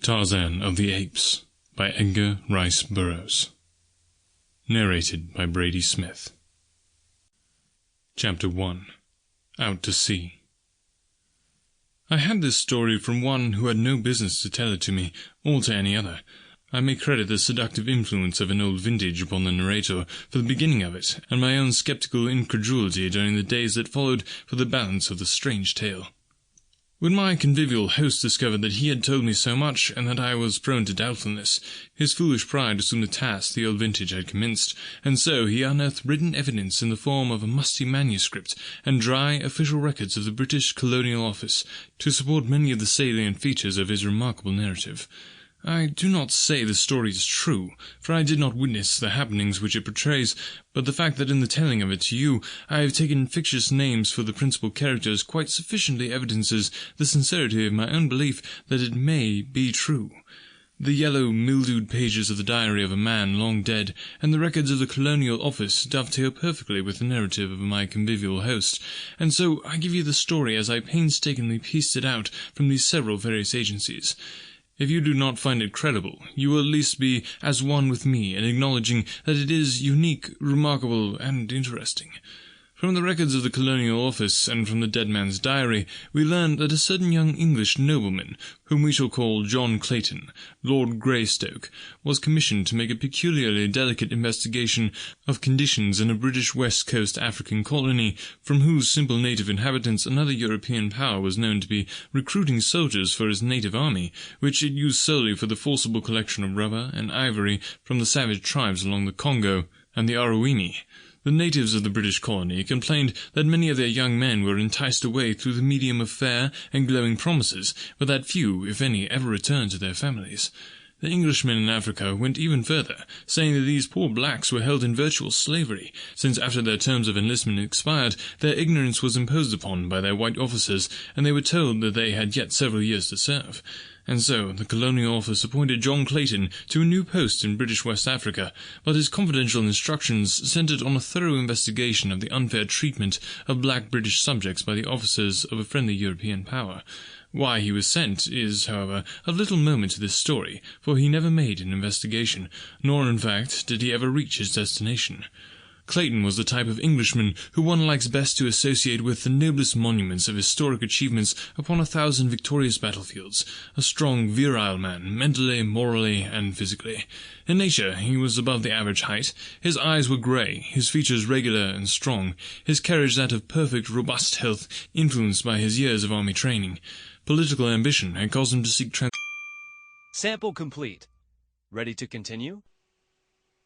Tarzan of the Apes by Edgar Rice Burroughs. Narrated by Brady Smith. Chapter 1. Out to Sea. I had this story from one who had no business to tell it to me, or to any other. I may credit the seductive influence of an old vintage upon the narrator for the beginning of it, and my own sceptical incredulity during the days that followed for the balance of the strange tale. When my convivial host discovered that he had told me so much, and that I was prone to doubtfulness, his foolish pride assumed the task the old vintage had commenced, and so he unearthed written evidence in the form of a musty manuscript and dry official records of the British Colonial Office to support many of the salient features of his remarkable narrative. I do not say the story is true, for I did not witness the happenings which it portrays, but the fact that in the telling of it to you I have taken fictitious names for the principal characters quite sufficiently evidences the sincerity of my own belief that it may be true. The yellow, mildewed pages of the diary of a man long dead, and the records of the Colonial Office dovetail perfectly with the narrative of my convivial host, and so I give you the story as I painstakingly pieced it out from these several various agencies. If you do not find it credible, you will at least be as one with me in acknowledging that it is unique, remarkable, and interesting. From the records of the Colonial Office and from the dead man's diary, we learn that a certain young English nobleman, whom we shall call John Clayton, Lord Greystoke, was commissioned to make a peculiarly delicate investigation of conditions in a British West Coast African colony, from whose simple native inhabitants another European power was known to be recruiting soldiers for its native army, which it used solely for the forcible collection of rubber and ivory from the savage tribes along the Congo and the Aruwimi. The natives of the British colony complained that many of their young men were enticed away through the medium of fair and glowing promises, but that few, if any, ever returned to their families. The Englishmen in Africa went even further, saying that these poor blacks were held in virtual slavery, since after their terms of enlistment expired, their ignorance was imposed upon by their white officers, and they were told that they had yet several years to serve. And so the Colonial Office appointed John Clayton to a new post in British West Africa, but his confidential instructions centered on a thorough investigation of the unfair treatment of black British subjects by the officers of a friendly European power. Why he was sent is, however, of little moment to this story, for he never made an investigation, nor in fact did he ever reach his destination. Clayton was the type of Englishman who one likes best to associate with the noblest monuments of historic achievements upon 1,000 victorious battlefields, a strong, virile man, mentally, morally, and physically. In nature he was above the average height, his eyes were grey, his features regular and strong, his carriage that of perfect, robust health, influenced by his years of army training. Political ambition had caused him to seek Sample complete. Ready to continue?